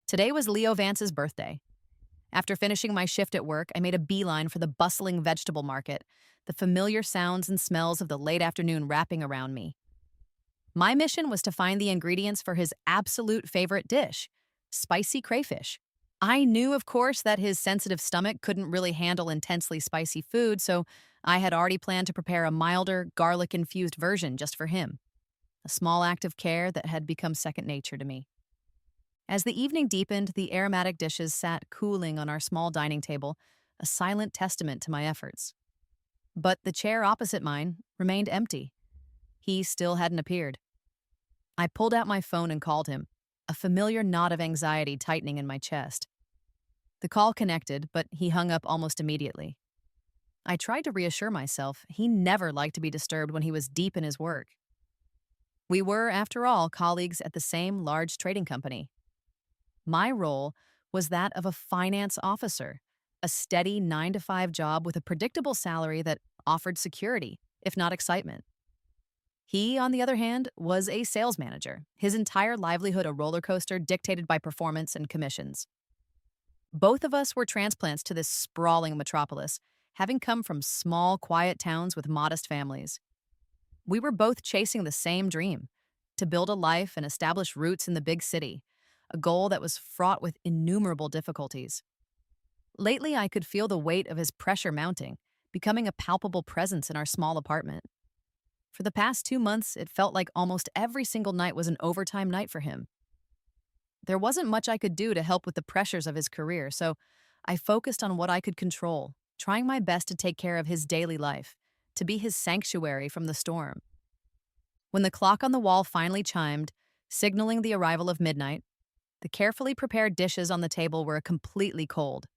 Today was Leo Vance's birthday. After finishing my shift at work, I made a beeline for the bustling vegetable market, the familiar sounds and smells of the late afternoon wrapping around me. My mission was to find the ingredients for his absolute favorite dish, spicy crayfish. I knew, of course, that his sensitive stomach couldn't really handle intensely spicy food, so I had already planned to prepare a milder, garlic-infused version just for him, a small act of care that had become second nature to me. As the evening deepened, the aromatic dishes sat cooling on our small dining table, a silent testament to my efforts. But the chair opposite mine remained empty. He still hadn't appeared. I pulled out my phone and called him, a familiar knot of anxiety tightening in my chest. The call connected, but he hung up almost immediately. I tried to reassure myself he never liked to be disturbed when he was deep in his work. We were, after all, colleagues at the same large trading company. My role was that of a finance officer, a steady 9-to-5 job with a predictable salary that offered security, if not excitement. He, on the other hand, was a sales manager, his entire livelihood a roller coaster dictated by performance and commissions. Both of us were transplants to this sprawling metropolis, having come from small, quiet towns with modest families. We were both chasing the same dream, to build a life and establish roots in the big city, a goal that was fraught with innumerable difficulties. Lately, I could feel the weight of his pressure mounting, becoming a palpable presence in our small apartment. For the past 2 months, it felt like almost every single night was an overtime night for him. There wasn't much I could do to help with the pressures of his career, so I focused on what I could control, trying my best to take care of his daily life, to be his sanctuary from the storm. When the clock on the wall finally chimed, signaling the arrival of midnight, the carefully prepared dishes on the table were completely cold.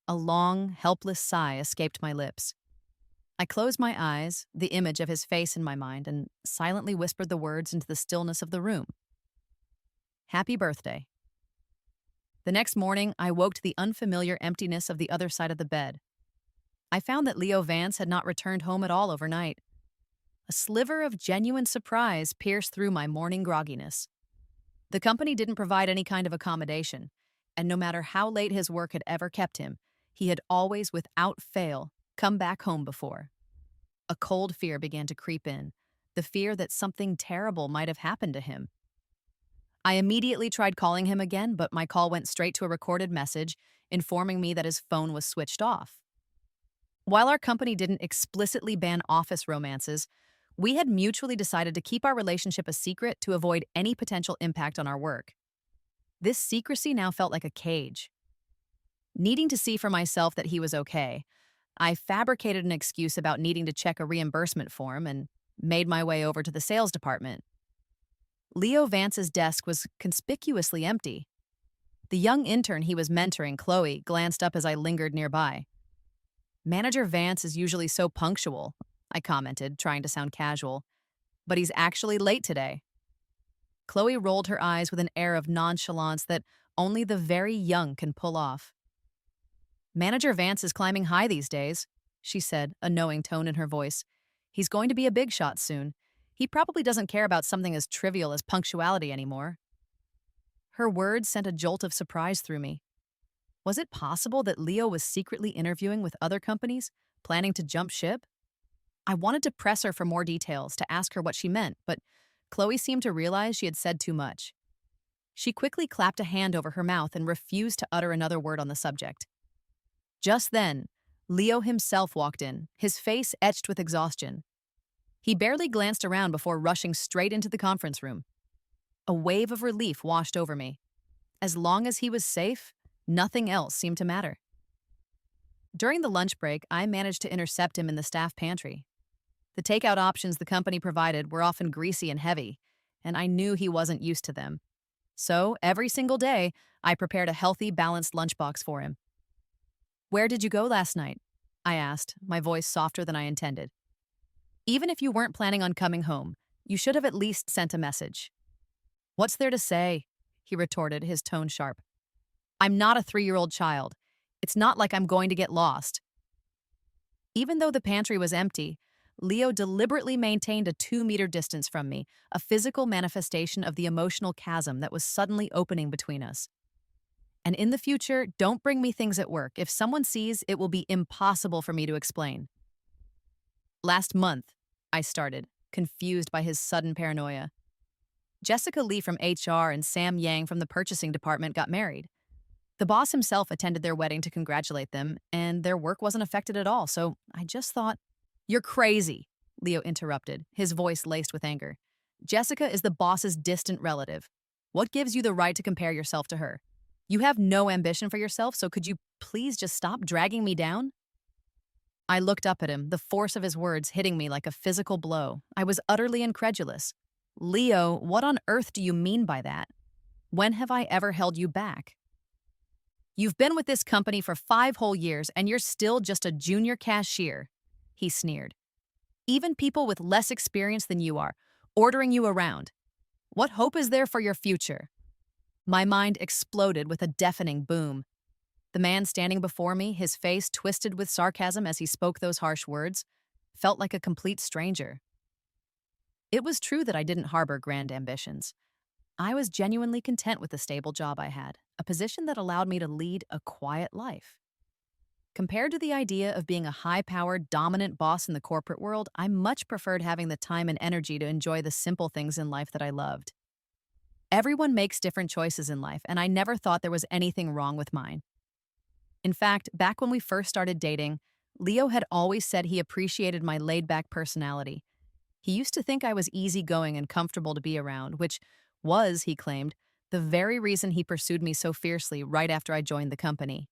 A long, helpless sigh escaped my lips. I closed my eyes, the image of his face in my mind, and silently whispered the words into the stillness of the room. Happy birthday. The next morning, I woke to the unfamiliar emptiness of the other side of the bed. I found that Leo Vance had not returned home at all overnight. A sliver of genuine surprise pierced through my morning grogginess. The company didn't provide any kind of accommodation, and no matter how late his work had ever kept him, he had always, without fail, come back home before. A cold fear began to creep in, the fear that something terrible might have happened to him. I immediately tried calling him again, but my call went straight to a recorded message informing me that his phone was switched off. While our company didn't explicitly ban office romances, we had mutually decided to keep our relationship a secret to avoid any potential impact on our work. This secrecy now felt like a cage. Needing to see for myself that he was okay, I fabricated an excuse about needing to check a reimbursement form and made my way over to the sales department. Leo Vance's desk was conspicuously empty. The young intern he was mentoring, Chloe, glanced up as I lingered nearby. "Manager Vance is usually so punctual," I commented, trying to sound casual, "but he's actually late today." Chloe rolled her eyes with an air of nonchalance that only the very young can pull off. "Manager Vance is climbing high these days," she said, a knowing tone in her voice. "He's going to be a big shot soon. He probably doesn't care about something as trivial as punctuality anymore." Her words sent a jolt of surprise through me. Was it possible that Leo was secretly interviewing with other companies, planning to jump ship? I wanted to press her for more details, to ask her what she meant, but Chloe seemed to realize she had said too much. She quickly clapped a hand over her mouth and refused to utter another word on the subject. Just then, Leo himself walked in, his face etched with exhaustion. He barely glanced around before rushing straight into the conference room. A wave of relief washed over me. As long as he was safe, nothing else seemed to matter. During the lunch break, I managed to intercept him in the staff pantry. The takeout options the company provided were often greasy and heavy, and I knew he wasn't used to them. So, every single day, I prepared a healthy, balanced lunchbox for him. "Where did you go last night?" I asked, my voice softer than I intended. "Even if you weren't planning on coming home, you should have at least sent a message." "What's there to say?" he retorted, his tone sharp. "I'm not a 3-year-old child. It's not like I'm going to get lost." Even though the pantry was empty, Leo deliberately maintained a 2-meter distance from me, a physical manifestation of the emotional chasm that was suddenly opening between us. And in the future, don't bring me things at work. If someone sees, it will be impossible for me to explain. Last month, I started, confused by his sudden paranoia. Jessica Lee from HR and Sam Yang from the purchasing department got married. The boss himself attended their wedding to congratulate them, and their work wasn't affected at all, so I just thought, "You're crazy," Leo interrupted, his voice laced with anger. "Jessica is the boss's distant relative. What gives you the right to compare yourself to her? You have no ambition for yourself, so could you please just stop dragging me down?" I looked up at him, the force of his words hitting me like a physical blow. I was utterly incredulous. "Leo, what on earth do you mean by that? When have I ever held you back? You've been with this company for 5 whole years and you're still just a junior cashier," he sneered. "Even people with less experience than you are, ordering you around. What hope is there for your future?" My mind exploded with a deafening boom. The man standing before me, his face twisted with sarcasm as he spoke those harsh words, felt like a complete stranger. It was true that I didn't harbor grand ambitions. I was genuinely content with the stable job I had, a position that allowed me to lead a quiet life. Compared to the idea of being a high-powered, dominant boss in the corporate world, I much preferred having the time and energy to enjoy the simple things in life that I loved. Everyone makes different choices in life, and I never thought there was anything wrong with mine. In fact, back when we first started dating, Leo had always said he appreciated my laid-back personality. He used to think I was easygoing and comfortable to be around, which was, he claimed, the very reason he pursued me so fiercely right after I joined the company.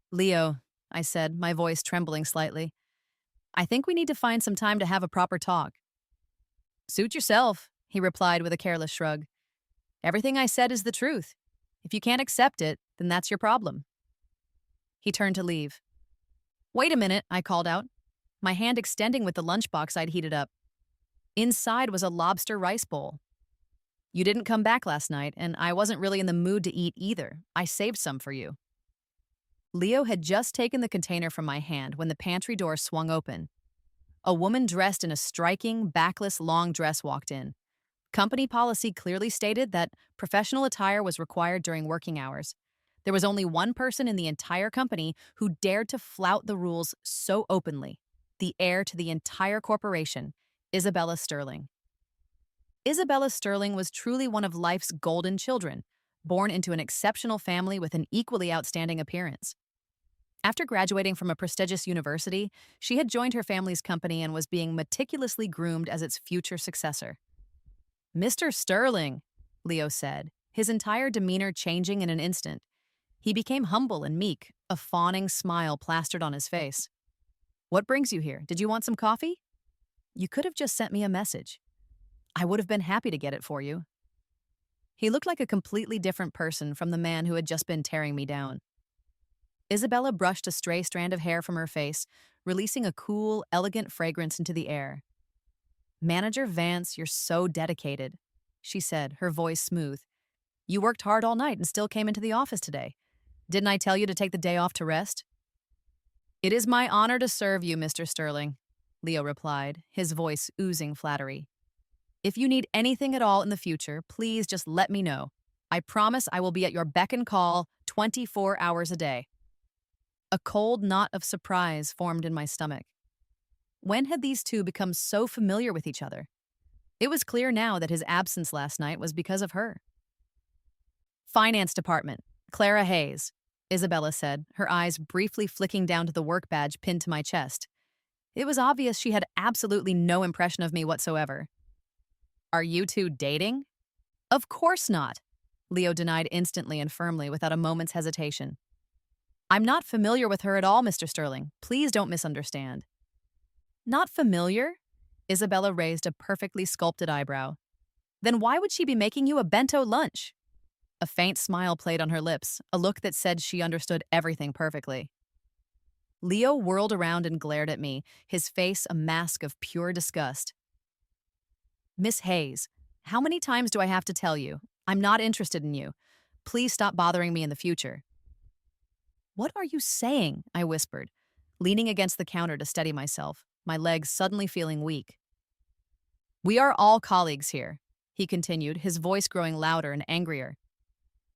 "Leo," I said, my voice trembling slightly, "I think we need to find some time to have a proper talk." "Suit yourself," he replied with a careless shrug. "Everything I said is the truth. If you can't accept it, then that's your problem." He turned to leave. "Wait a minute," I called out, my hand extending with the lunchbox I'd heated up. Inside was a lobster rice bowl. "You didn't come back last night, and I wasn't really in the mood to eat either. I saved some for you." Leo had just taken the container from my hand when the pantry door swung open. A woman dressed in a striking, backless long dress walked in. Company policy clearly stated that professional attire was required during working hours. There was only one person in the entire company who dared to flout the rules so openly: the heir to the entire corporation, Isabella Sterling. Isabella Sterling was truly one of life's golden children, born into an exceptional family with an equally outstanding appearance. After graduating from a prestigious university, she had joined her family's company and was being meticulously groomed as its future successor. "Mr. Sterling," Leo said, his entire demeanor changing in an instant. He became humble and meek, a fawning smile plastered on his face. "What brings you here? Did you want some coffee?" "You could have just sent me a message." "I would have been happy to get it for you." He looked like a completely different person from the man who had just been tearing me down. Isabella brushed a stray strand of hair from her face, releasing a cool, elegant fragrance into the air. "Manager Vance, you're so dedicated," she said, her voice smooth. "You worked hard all night and still came into the office today. Didn't I tell you to take the day off to rest?" "It is my honor to serve you, Mr. Sterling," Leo replied, his voice oozing flattery. "If you need anything at all in the future, please just let me know. I promise I will be at your beck and call 24 hours a day." A cold knot of surprise formed in my stomach. When had these two become so familiar with each other? It was clear now that his absence last night was because of her. "Finance Department, Clara Hayes," Isabella said, her eyes briefly flicking down to the work badge pinned to my chest. It was obvious she had absolutely no impression of me whatsoever. "Are you two dating?" "Of course not," Leo denied instantly and firmly without a moment's hesitation. "I'm not familiar with her at all, Mr. Sterling. Please don't misunderstand." "Not familiar?" Isabella raised a perfectly sculpted eyebrow. "Then why would she be making you a bento lunch?" A faint smile played on her lips, a look that said she understood everything perfectly. Leo whirled around and glared at me, his face a mask of pure disgust. "Miss Hayes, how many times do I have to tell you? I'm not interested in you. Please stop bothering me in the future." "What are you saying?" I whispered, leaning against the counter to steady myself, my legs suddenly feeling weak. "We are all colleagues here," he continued, his voice growing louder and angrier.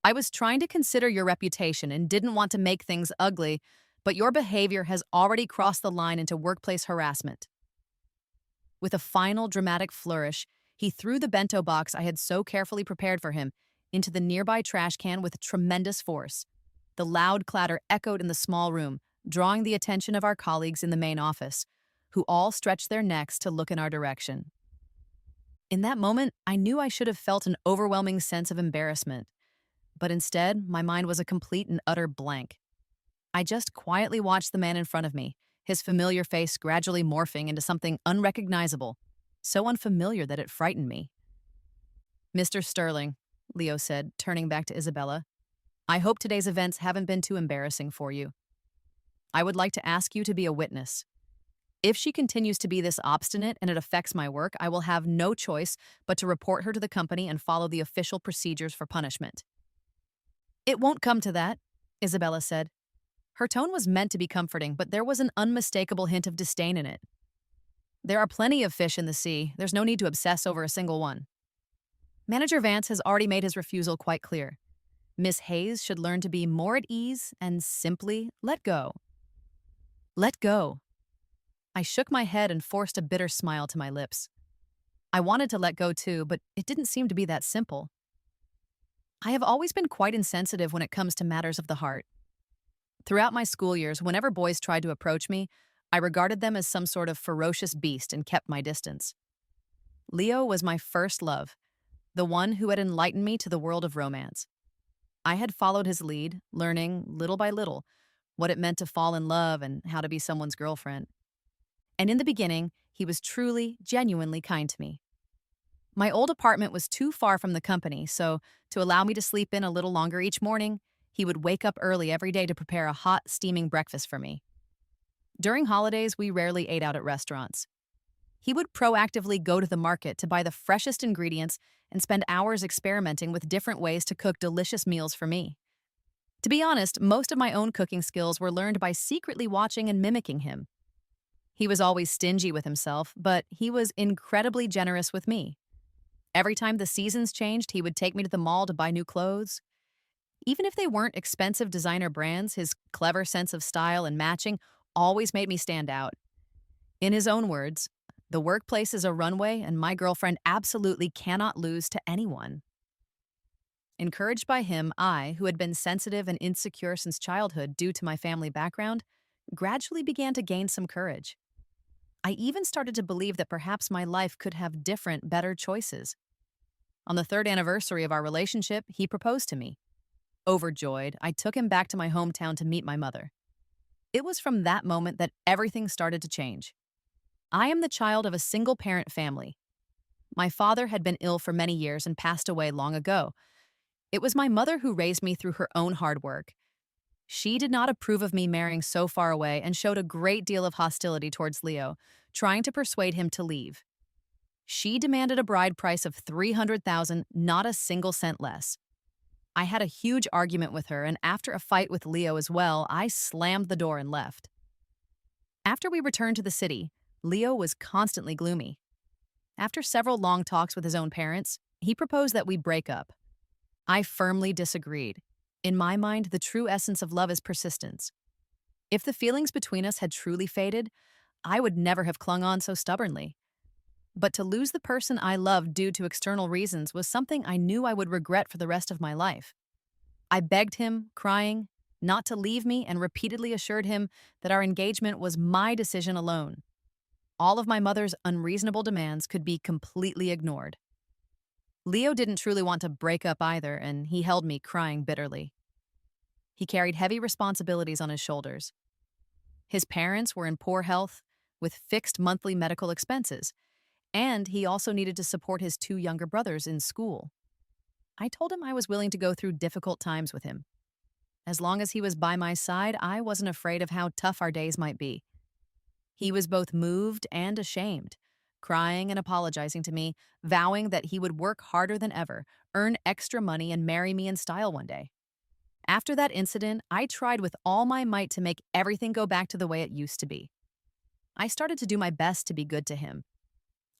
I was trying to consider your reputation and didn't want to make things ugly, but your behavior has already crossed the line into workplace harassment. With a final dramatic flourish, he threw the bento box I had so carefully prepared for him into the nearby trash can with tremendous force. The loud clatter echoed in the small room, drawing the attention of our colleagues in the main office, who all stretched their necks to look in our direction. In that moment, I knew I should have felt an overwhelming sense of embarrassment, but instead, my mind was a complete and utter blank. I just quietly watched the man in front of me, his familiar face gradually morphing into something unrecognizable, so unfamiliar that it frightened me. "Mr. Sterling," Leo said, turning back to Isabella, "I hope today's events haven't been too embarrassing for you. I would like to ask you to be a witness. If she continues to be this obstinate and it affects my work, I will have no choice but to report her to the company and follow the official procedures for punishment." "It won't come to that," Isabella said. Her tone was meant to be comforting, but there was an unmistakable hint of disdain in it. "There are plenty of fish in the sea. There's no need to obsess over a single one." Manager Vance has already made his refusal quite clear. Miss Hayes should learn to be more at ease and simply let go. Let go. I shook my head and forced a bitter smile to my lips. I wanted to let go too, but it didn't seem to be that simple. I have always been quite insensitive when it comes to matters of the heart. Throughout my school years, whenever boys tried to approach me, I regarded them as some sort of ferocious beast and kept my distance. Leo was my first love, the one who had enlightened me to the world of romance. I had followed his lead, learning, little by little, what it meant to fall in love and how to be someone's girlfriend. And in the beginning, he was truly, genuinely kind to me. My old apartment was too far from the company, so to allow me to sleep in a little longer each morning, he would wake up early every day to prepare a hot, steaming breakfast for me. During holidays, we rarely ate out at restaurants. He would proactively go to the market to buy the freshest ingredients and spend hours experimenting with different ways to cook delicious meals for me. To be honest, most of my own cooking skills were learned by secretly watching and mimicking him. He was always stingy with himself, but he was incredibly generous with me. Every time the seasons changed, he would take me to the mall to buy new clothes. Even if they weren't expensive designer brands, his clever sense of style and matching always made me stand out. In his own words, "The workplace is a runway, and my girlfriend absolutely cannot lose to anyone." Encouraged by him, I, who had been sensitive and insecure since childhood due to my family background, gradually began to gain some courage. I even started to believe that perhaps my life could have different, better choices. On the third anniversary of our relationship, he proposed to me. Overjoyed, I took him back to my hometown to meet my mother. It was from that moment that everything started to change. I am the child of a single-parent family. My father had been ill for many years and passed away long ago. It was my mother who raised me through her own hard work. She did not approve of me marrying so far away and showed a great deal of hostility towards Leo, trying to persuade him to leave. She demanded a bride price of $300,000, not a single cent less. I had a huge argument with her, and after a fight with Leo as well, I slammed the door and left. After we returned to the city, Leo was constantly gloomy. After several long talks with his own parents, he proposed that we break up. I firmly disagreed. In my mind, the true essence of love is persistence. If the feelings between us had truly faded, I would never have clung on so stubbornly. But to lose the person I loved due to external reasons was something I knew I would regret for the rest of my life. I begged him, crying, not to leave me and repeatedly assured him that our engagement was my decision alone. All of my mother's unreasonable demands could be completely ignored. Leo didn't truly want to break up either, and he held me crying bitterly. He carried heavy responsibilities on his shoulders. His parents were in poor health, with fixed monthly medical expenses, and he also needed to support his two younger brothers in school. I told him I was willing to go through difficult times with him. As long as he was by my side, I wasn't afraid of how tough our days might be. He was both moved and ashamed, crying and apologizing to me, vowing that he would work harder than ever, earn extra money, and marry me in style one day. After that incident, I tried with all my might to make everything go back to the way it used to be. I started to do my best to be good to him.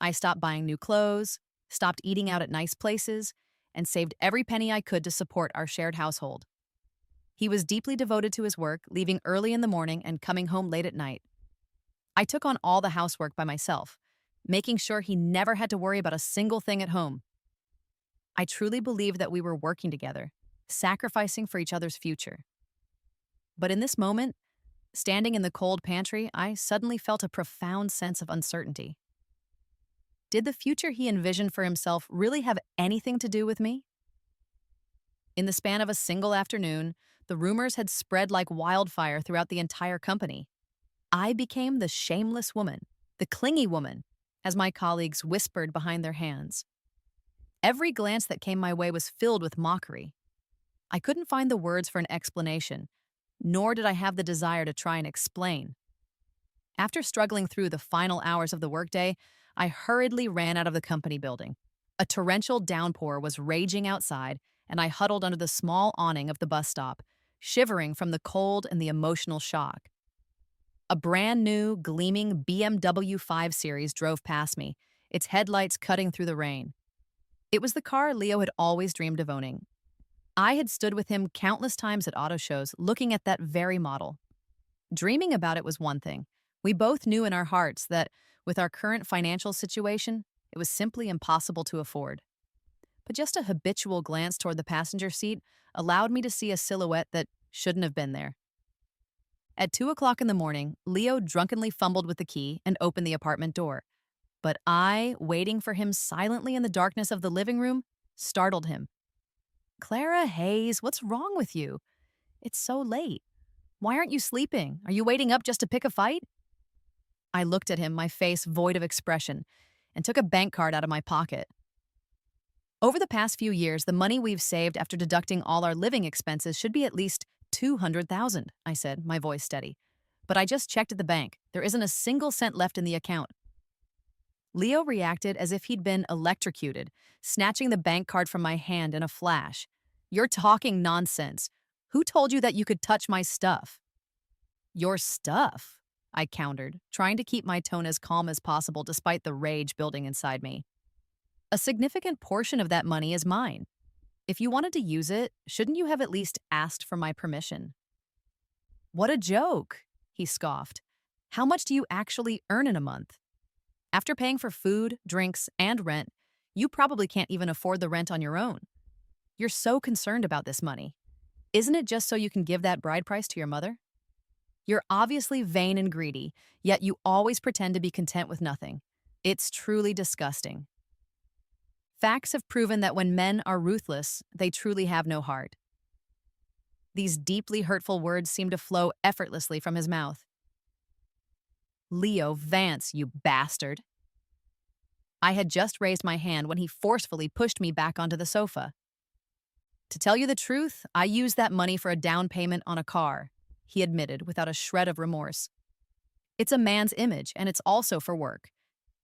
I stopped buying new clothes, stopped eating out at nice places, and saved every penny I could to support our shared household. He was deeply devoted to his work, leaving early in the morning and coming home late at night. I took on all the housework by myself, making sure he never had to worry about a single thing at home. I truly believed that we were working together, sacrificing for each other's future. But in this moment, standing in the cold pantry, I suddenly felt a profound sense of uncertainty. Did the future he envisioned for himself really have anything to do with me? In the span of a single afternoon, the rumors had spread like wildfire throughout the entire company. I became the shameless woman, the clingy woman, as my colleagues whispered behind their hands. Every glance that came my way was filled with mockery. I couldn't find the words for an explanation, nor did I have the desire to try and explain. After struggling through the final hours of the workday, I hurriedly ran out of the company building. A torrential downpour was raging outside, and I huddled under the small awning of the bus stop, shivering from the cold and the emotional shock. A brand new, gleaming BMW 5 Series drove past me, its headlights cutting through the rain. It was the car Leo had always dreamed of owning. I had stood with him countless times at auto shows, looking at that very model. Dreaming about it was one thing. We both knew in our hearts that, with our current financial situation, it was simply impossible to afford. But just a habitual glance toward the passenger seat allowed me to see a silhouette that shouldn't have been there. At 2 o'clock in the morning, Leo drunkenly fumbled with the key and opened the apartment door. But I, waiting for him silently in the darkness of the living room, startled him. "Clara Hayes, what's wrong with you? It's so late. Why aren't you sleeping? Are you waiting up just to pick a fight?" I looked at him, my face void of expression, and took a bank card out of my pocket. "Over the past few years, the money we've saved after deducting all our living expenses should be at least $200,000, I said, my voice steady. "But I just checked at the bank. There isn't a single cent left in the account." Leo reacted as if he'd been electrocuted, snatching the bank card from my hand in a flash. "You're talking nonsense. Who told you that you could touch my stuff?" "Your stuff?" I countered, trying to keep my tone as calm as possible despite the rage building inside me. "A significant portion of that money is mine. If you wanted to use it, shouldn't you have at least asked for my permission?" "What a joke," he scoffed. "How much do you actually earn in a month? After paying for food, drinks, and rent, you probably can't even afford the rent on your own. You're so concerned about this money. Isn't it just so you can give that bride price to your mother? You're obviously vain and greedy, yet you always pretend to be content with nothing. It's truly disgusting." Facts have proven that when men are ruthless, they truly have no heart. These deeply hurtful words seemed to flow effortlessly from his mouth. "Leo Vance, you bastard." I had just raised my hand when he forcefully pushed me back onto the sofa. "To tell you the truth, I used that money for a down payment on a car," he admitted without a shred of remorse. "It's a man's image, and it's also for work.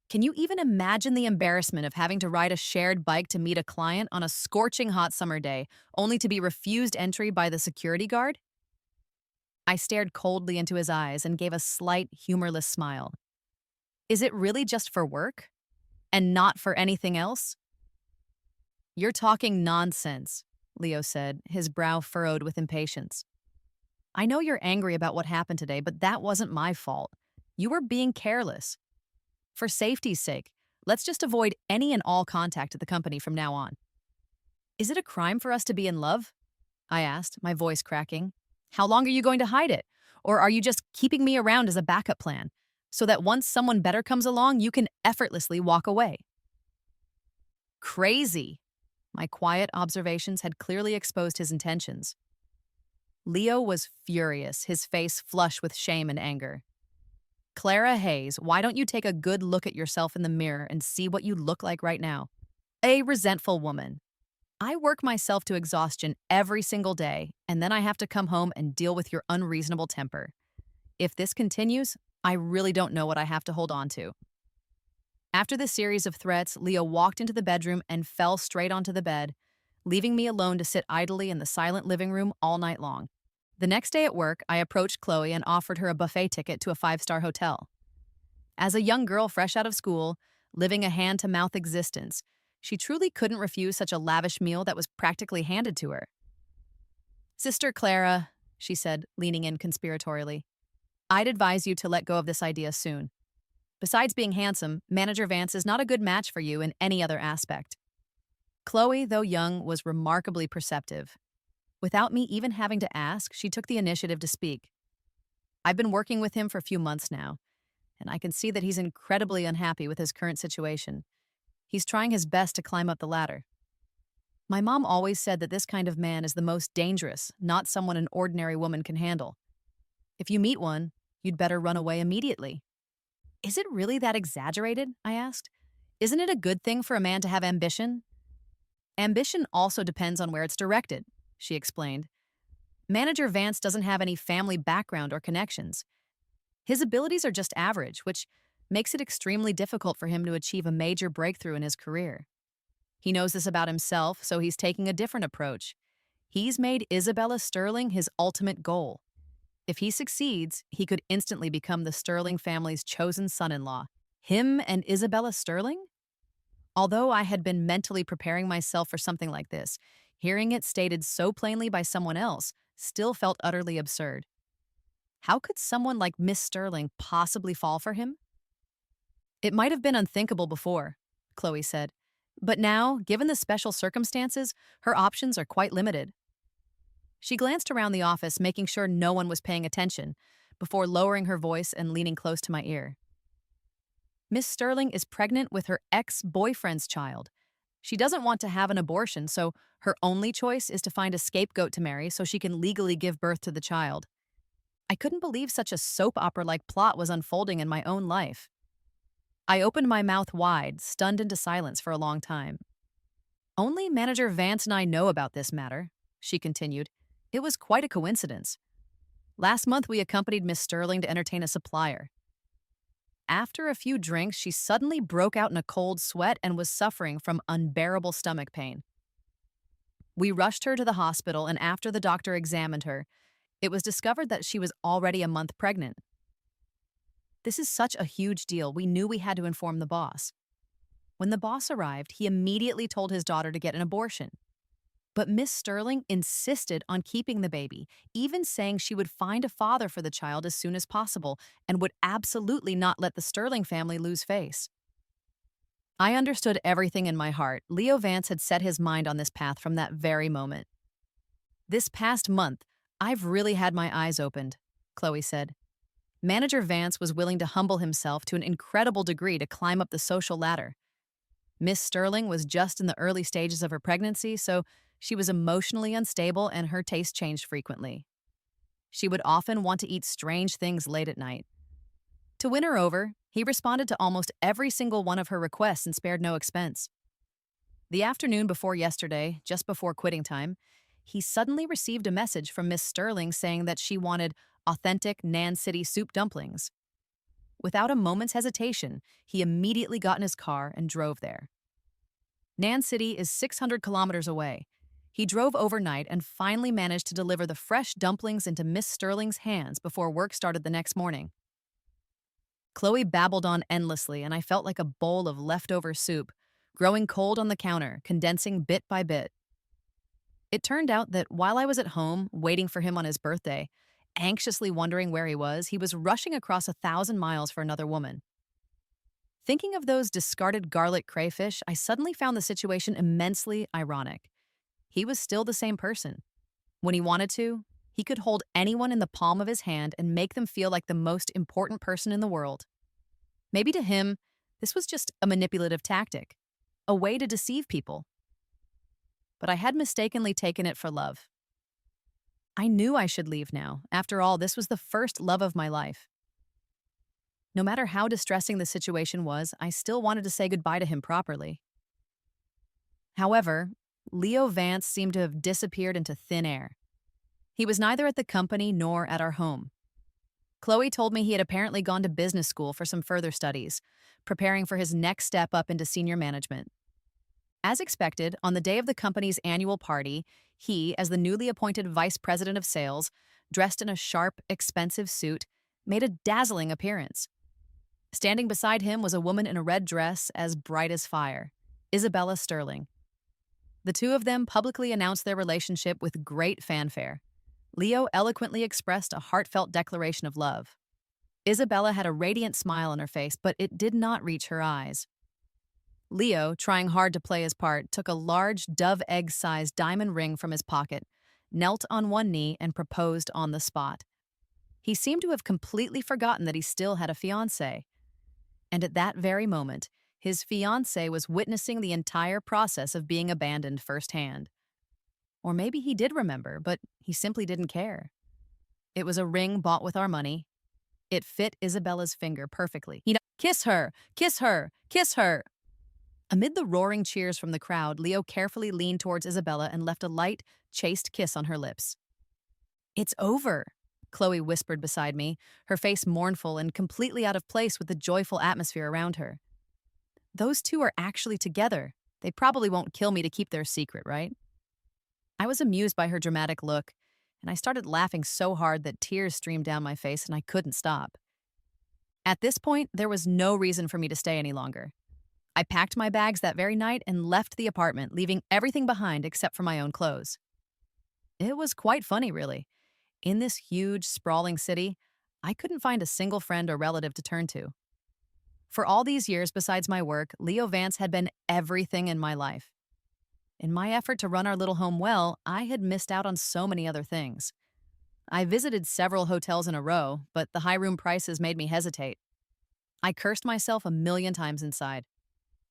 Can you even imagine the embarrassment of having to ride a shared bike to meet a client on a scorching hot summer day, only to be refused entry by the security guard?" I stared coldly into his eyes and gave a slight, humorless smile. "Is it really just for work? And not for anything else?" "You're talking nonsense," Leo said, his brow furrowed with impatience. "I know you're angry about what happened today, but that wasn't my fault. You were being careless. For safety's sake, let's just avoid any and all contact at the company from now on." "Is it a crime for us to be in love?" I asked, my voice cracking. "How long are you going to hide it? Or are you just keeping me around as a backup plan, so that once someone better comes along, you can effortlessly walk away?" "Crazy." My quiet observations had clearly exposed his intentions. Leo was furious, his face flush with shame and anger. "Clara Hayes, why don't you take a good look at yourself in the mirror and see what you look like right now? A resentful woman. I work myself to exhaustion every single day, and then I have to come home and deal with your unreasonable temper. If this continues, I really don't know what I have to hold on to." After the series of threats, Leo walked into the bedroom and fell straight onto the bed, leaving me alone to sit idly in the silent living room all night long. The next day at work, I approached Chloe and offered her a buffet ticket to a 5-star hotel. As a young girl fresh out of school, living a hand-to-mouth existence, She truly couldn't refuse such a lavish meal that was practically handed to her. Sister Clara, she said, leaning in conspiratorially, I'd advise you to let go of this idea soon. Besides being handsome, Manager Vance is not a good match for you in any other aspect. Chloe, though young, was remarkably perceptive. Without me even having to ask, she took the initiative to speak. I've been working with him for a few months now, and I can see that he's incredibly unhappy with his current situation. He's trying his best to climb up the ladder. My mom always said that this kind of man is the most dangerous, not someone an ordinary woman can handle. If you meet one, you'd better run away immediately. Is it really that exaggerated? I asked. Isn't it a good thing for a man to have ambition? Ambition also depends on where it's directed, she explained. Manager Vance doesn't have any family background or connections. His abilities are just average, which makes it extremely difficult for him to achieve a major breakthrough in his career. He knows this about himself, so he's taking a different approach. He's made Isabella Sterling his ultimate goal. If he succeeds, he could instantly become the Sterling family's chosen son-in-law. Him and Isabella Sterling? Although I had been mentally preparing myself for something like this, hearing it stated so plainly by someone else still felt utterly absurd. How could someone like Miss Sterling possibly fall for him? It might have been unthinkable before, Chloe said. But now, given the special circumstances, her options are quite limited. She glanced around the office, making sure no one was paying attention, before lowering her voice and leaning close to my ear. Miss Sterling is pregnant with her ex-boyfriend's child. She doesn't want to have an abortion, so her only choice is to find a scapegoat to marry so she can legally give birth to the child. I couldn't believe such a soap opera-like plot was unfolding in my own life. I opened my mouth wide, stunned into silence for a long time. Only Manager Vance and I know about this matter, she continued. It was quite a coincidence. Last month, we accompanied Miss Sterling to entertain a supplier. After a few drinks, she suddenly broke out in a cold sweat and was suffering from unbearable stomach pain. We rushed her to the hospital, and after the doctor examined her, it was discovered that she was already a month pregnant. This is such a huge deal, we knew we had to inform the boss. When the boss arrived, he immediately told his daughter to get an abortion. But Miss Sterling insisted on keeping the baby, even saying she would find a father for the child as soon as possible and would absolutely not let the Sterling family lose face. I understood everything in my heart. Leo Vance had set his mind on this path from that very moment. This past month, I've really had my eyes opened, Chloe said. Manager Vance was willing to humble himself to an incredible degree to climb up the social ladder. Miss Sterling was just in the early stages of her pregnancy, so she was emotionally unstable and her taste changed frequently. She would often want to eat strange things late at night. To win her over, he responded to almost every single one of her requests and spared no expense. The afternoon before yesterday, just before quitting time, he suddenly received a message from Miss Sterling saying that she wanted authentic Nan City soup dumplings. Without a moment's hesitation, he immediately got in his car and drove there. Nan City is 600 kilometers away. He drove overnight and finally managed to deliver the fresh dumplings into Miss Sterling's hands before work started the next morning. Chloe babbled on endlessly, and I felt like a bowl of leftover soup, growing cold on the counter, condensing bit by bit. It turned out that while I was at home, waiting for him on his birthday, anxiously wondering where he was rushing across 1,000 miles for another woman. Thinking of those discarded garlic crayfish, I suddenly found the situation immensely ironic. He was still the same person. When he wanted to, he could hold anyone in the palm of his hand and make them feel like the most important person in the world. Maybe to him, this was just a manipulative tactic, a way to deceive people. But I had mistakenly taken it for love. I knew I should leave now. After all, this was the first love of my life. No matter how distressing the situation was, I still wanted to say goodbye to him properly. However, Leo Vance seemed to have disappeared into thin air. He was neither at the company nor at our home. Chloe told me he had apparently gone to business school for some further studies, preparing for his next step up into senior management. As expected, on the day of the company's annual party, he, as the newly appointed vice president of sales, dressed in a sharp, expensive suit, made a dazzling appearance. Standing beside him was a woman in a red dress as bright as fire. Isabella Sterling. The two of them publicly announced their relationship with great fanfare. Leo eloquently expressed a heartfelt declaration of love. Isabella had a radiant smile on her face, but it did not reach her eyes. Leo, trying hard to play his part, took a large dove egg-sized diamond ring from his pocket, knelt on one knee, and proposed on the spot. He seemed to have completely forgotten that he still had a fiancée. And at that very moment, his fiancée was witnessing the entire process of being abandoned firsthand. Or maybe he did remember, but he simply didn't care. It was a ring bought with our money. It fit Isabella's finger perfectly. Kiss her! Kiss her! Kiss her! Amid the roaring cheers from the crowd, Leo carefully leaned towards Isabella and left a light, chaste kiss on her lips. "It's over," Chloe whispered beside me, her face mournful and completely out of place with the joyful atmosphere around her. "Those two are actually together. They probably won't kill me to keep their secret, right?" I was amused by her dramatic look, and I started laughing so hard that tears streamed down my face and I couldn't stop. At this point, there was no reason for me to stay any longer. I packed my bags that very night and left the apartment, leaving everything behind except for my own clothes. It was quite funny, really. In this huge, sprawling city, I couldn't find a single friend or relative to turn to. For all these years besides my work, Leo Vance had been everything in my life. In my effort to run our little home well, I had missed out on so many other things. I visited several hotels in a row, but the high room prices made me hesitate. I cursed myself a million times inside.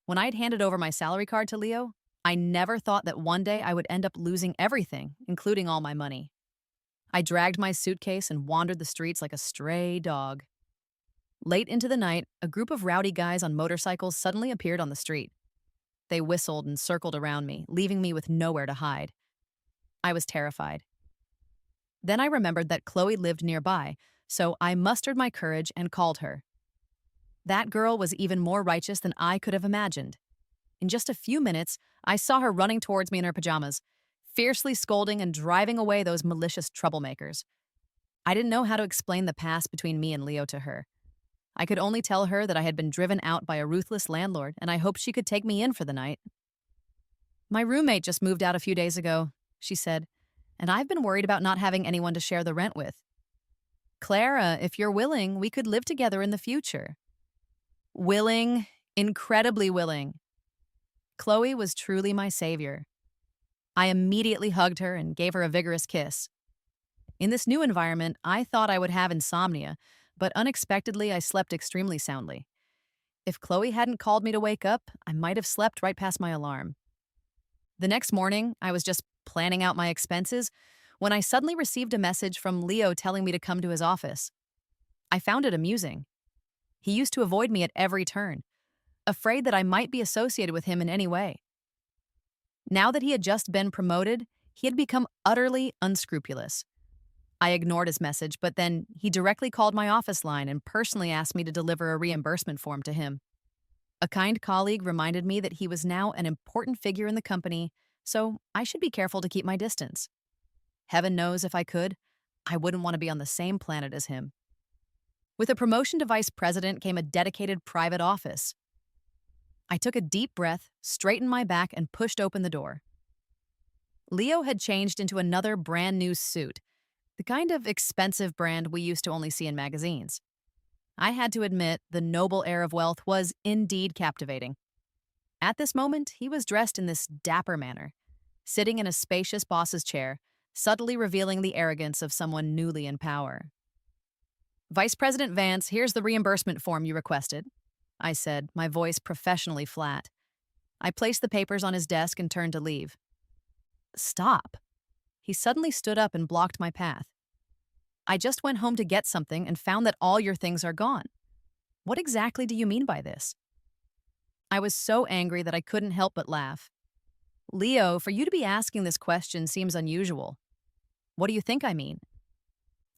When I'd handed over my salary card to Leo, I never thought that one day I would end up losing everything, including all my money. I dragged my suitcase and wandered the streets like a stray dog. Late into the night, a group of rowdy guys on motorcycles suddenly appeared on the street. They whistled and circled around me, leaving me with nowhere to hide. I was terrified. Then I remembered that Chloe lived nearby, so I mustered my courage and called her. That girl was even more righteous than I could have imagined. In just a few minutes, I saw her running towards me in her pajamas, fiercely scolding and driving away those malicious troublemakers. I didn't know how to explain the past between me and Leo to her. I could only tell her that I had been driven out by a ruthless landlord, and I hoped she could take me in for the night. "My roommate just moved out a few days ago," she said, "and I've been worried about not having anyone to share the rent with. Clara, if you're willing, we could live together in the future." Willing, incredibly willing. Chloe was truly my savior. I immediately hugged her and gave her a vigorous kiss. In this new environment, I thought I would have insomnia, but unexpectedly I slept extremely soundly. If Chloe hadn't called me to wake up, I might have slept right past my alarm. The next morning, I was just planning out my expenses when I suddenly received a message from Leo telling me to come to his office. I found it amusing. He used to avoid me at every turn, afraid that I might be associated with him in any way. Now that he had just been promoted, he had become utterly unscrupulous. I ignored his message, but then he directly called my office line and personally asked me to deliver a reimbursement form to him. A kind colleague reminded me that he was now an important figure in the company, so I should be careful to keep my distance. Heaven knows if I could, I wouldn't want to be on the same planet as him. With a promotion to vice president came a dedicated private office. I took a deep breath, straightened my back, and pushed open the door. Leo had changed into another brand new suit, the kind of expensive brand we used to only see in magazines. I had to admit, the noble air of wealth was indeed captivating. At this moment, he was dressed in this dapper manner, sitting in a spacious boss's chair, subtly revealing the arrogance of someone newly in power. "Vice President Vance, here's the reimbursement form you requested," I said, my voice professionally flat. I placed the papers on his desk and turned to leave. "Stop." He suddenly stood up and blocked my path. "I just went home to get something and found that all your things are gone. What exactly do you mean by this?" I was so angry that I couldn't help but laugh. "Leo, for you to be asking this question seems unusual. What do you think I mean?"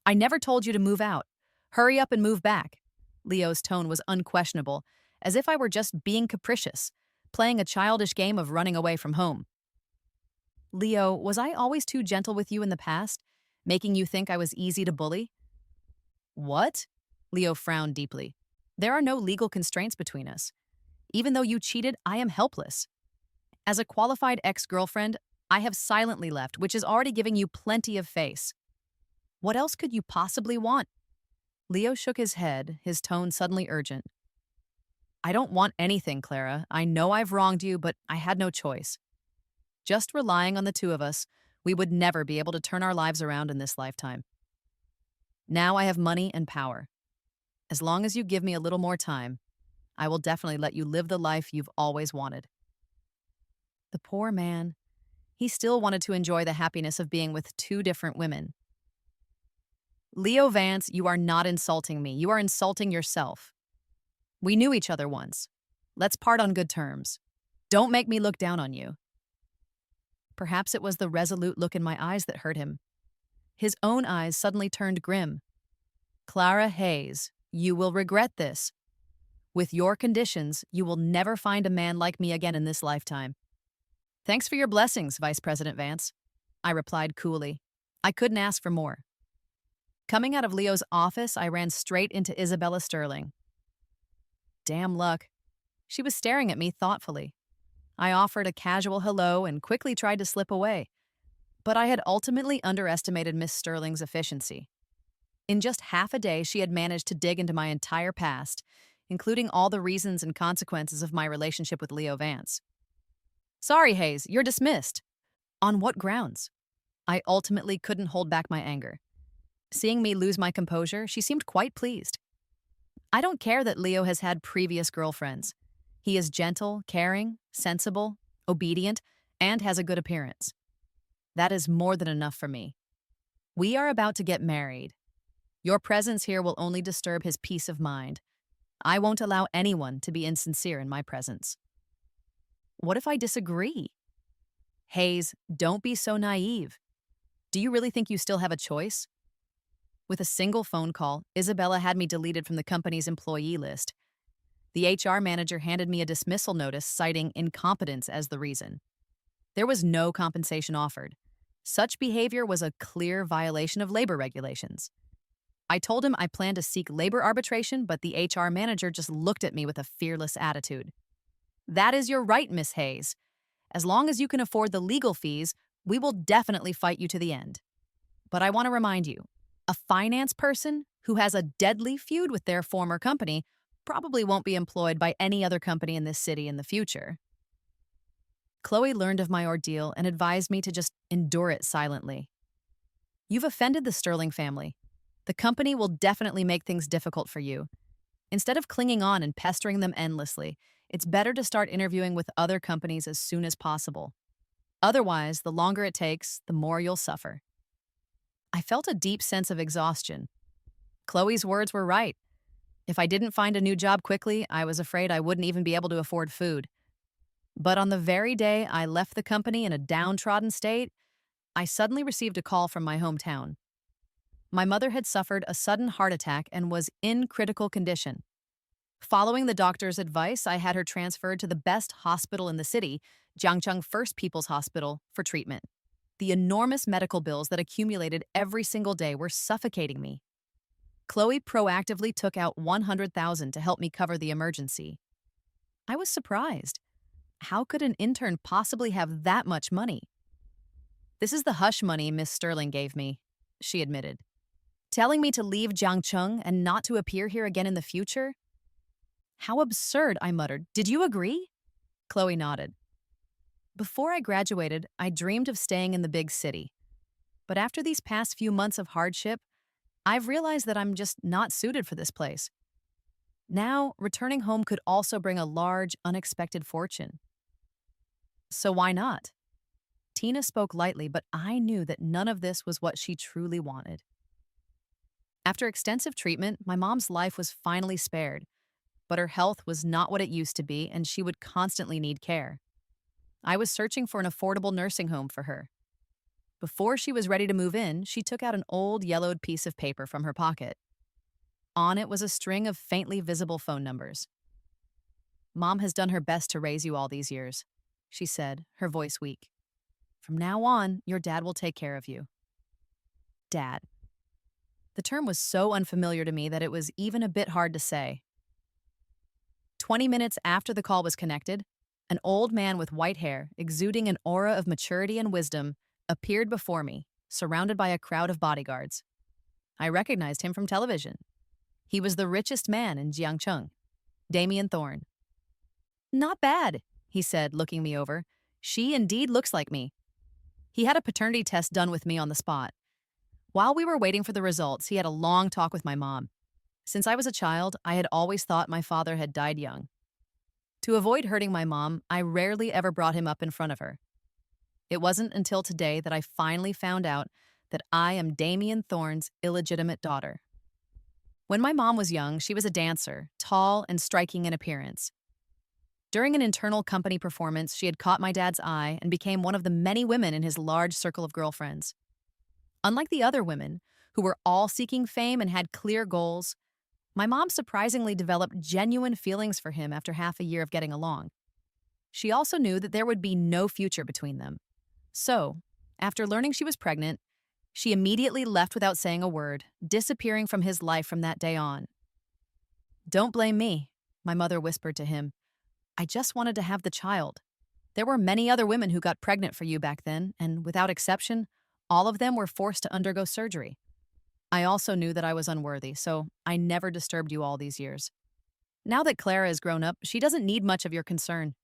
"I never told you to move out. Hurry up and move back." Leo's tone was unquestionable, as if I were just being capricious, playing a childish game of running away from home. "Leo, was I always too gentle with you in the past, making you think I was easy to bully?" "What?" Leo frowned deeply. "There are no legal constraints between us. Even though you cheated, I am helpless. As a qualified ex-girlfriend, I have silently left, which is already giving you plenty of face. What else could you possibly want? Leo shook his head, his tone suddenly urgent. I don't want anything, Clara. I know I've wronged you, but I had no choice. Just relying on the two of us, we would never be able to turn our lives around in this lifetime. Now I have money and power. As long as you give me a little more time, I will definitely let you live the life you've always wanted. The poor man. He still wanted to enjoy the happiness of being with two different women. Leo Vance, you are not insulting me. You are insulting yourself. We knew each other once. Let's part on good terms. Don't make me look down on you. Perhaps it was the resolute look in my eyes that hurt him. His own eyes suddenly turned grim. Clara Hayes, you will regret this. With your conditions, you will never find a man like me again in this lifetime. Thanks for your blessings, Vice President Vance. I replied coolly. I couldn't ask for more. Coming out of Leo's office, I ran straight into Isabella Sterling. Damn luck. She was staring at me thoughtfully. I offered a casual hello and quickly tried to slip away. But I had ultimately underestimated Miss Sterling's efficiency. In just half a day, she had managed to dig into my entire past, including all the reasons and consequences of my relationship with Leo Vance. Sorry, Hayes, you're dismissed. On what grounds? I ultimately couldn't hold back my anger. Seeing me lose my composure, she seemed quite pleased. I don't care that Leo has had previous girlfriends. He is gentle, caring, sensible, obedient, and has a good appearance. That is more than enough for me. We are about to get married. Your presence here will only disturb his peace of mind. I won't allow anyone to be insincere in my presence. What if I disagree? Hayes, don't be so naive. Do you really think you still have a choice? With a single phone call, Isabella had me deleted from the company's employee list. The HR manager handed me a dismissal notice citing incompetence as the reason. There was no compensation offered. Such behavior was a clear violation of labor regulations. I told him I planned to seek labor arbitration, but the HR manager just looked at me with a fearless attitude. That is your right, Miss Hayes. As long as you can afford the legal fees, we will definitely fight you to the end. But I want to remind you, a finance person who has a deadly feud with their former company probably won't be employed by any other company in this city in the future. Chloe learned of my ordeal and advised me to just endure it silently. You've offended the Sterling family. The company will definitely make things difficult for you. Instead of clinging on and pestering them endlessly, it's better to start interviewing with other companies as soon as possible. Otherwise, the longer it takes, the more you'll suffer. I felt a deep sense of exhaustion. Chloe's words were right. If I didn't find a new job quickly, I was afraid I wouldn't even be able to afford food. But on the very day I left the company in a downtrodden state, I suddenly received a call from my hometown. My mother had suffered a sudden heart attack and was in critical condition. Following the doctor's advice, I had her transferred to the best hospital in the city, Jiangcheng First People's Hospital, for treatment. The enormous medical bills that accumulated every single day were suffocating me. Chloe proactively took out $100,000 to help me cover the emergency. I was surprised. How could an intern possibly have that much money? This is the hush money Miss Sterling gave me, she admitted. Telling me to leave Jiangcheng and not to appear here again in the future? How absurd, I muttered. Did you agree? Chloe nodded. Before I graduated, I dreamed of staying in the big city. But after these past few months of hardship, I've realized that I'm just not suited for this place. Now, returning home could also bring a large, unexpected fortune. So why not? Tina spoke lightly, but I knew that none of this was what she truly wanted. After extensive treatment, my mom's life was finally spared, but her health was not what it used to be, and she would constantly need care. I was searching for an affordable nursing home for her. Before she was ready to move in, she took out an old yellowed piece of paper from her pocket. On it was a string of faintly visible phone numbers. Mom has done her best to raise you all these years, she said, her voice weak. From now on, your dad will take care of you. Dad. The term was so unfamiliar to me that it was even a bit hard to say. 20 minutes after the call was connected, An old man with white hair, exuding an aura of maturity and wisdom, appeared before me, surrounded by a crowd of bodyguards. I recognized him from television. He was the richest man in Jiangcheng, Damien Thorne. "Not bad," he said, looking me over. "She indeed looks like me." He had a paternity test done with me on the spot. While we were waiting for the results, he had a long talk with my mom. Since I was a child, I had always thought my father had died young. To avoid hurting my mom, I rarely ever brought him up in front of her. It wasn't until today that I finally found out that I am Damien Thorne's illegitimate daughter. When my mom was young, she was a dancer, tall and striking in appearance. During an internal company performance, she had caught my dad's eye and became one of the many women in his large circle of girlfriends. Unlike the other women, who were all seeking fame and had clear goals, my mom surprisingly developed genuine feelings for him after half a year of getting along. She also knew that there would be no future between them. So, after learning she was pregnant, she immediately left without saying a word, disappearing from his life from that day on. "Don't blame me," my mother whispered to him. "I just wanted to have the child. There were many other women who got pregnant for you back then, and without exception, all of them were forced to undergo surgery. I also knew that I was unworthy, so I never disturbed you all these years. Now that Clara is grown up, she doesn't need much of your concern.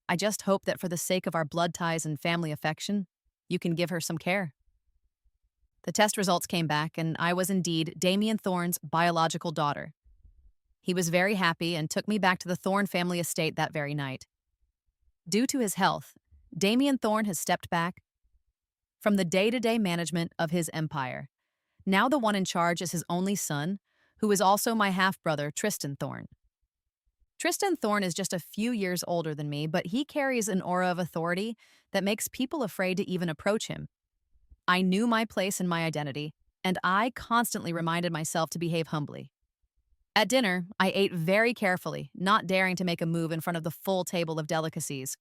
I just hope that for the sake of our blood ties and family affection, you can give her some care." The test results came back, and I was indeed Damien Thorne's biological daughter. He was very happy and took me back to the Thorne family estate that very night. Due to his health, Damien Thorne has stepped back from the day-to-day management of his empire. Now the one in charge is his only son, who is also my half-brother, Tristan Thorne. Tristan Thorne is just a few years older than me, but he carries an aura of authority that makes people afraid to even approach him. I knew my place and my identity, and I constantly reminded myself to behave humbly. At dinner, I ate very carefully, not daring to make a move in front of the full table of delicacies.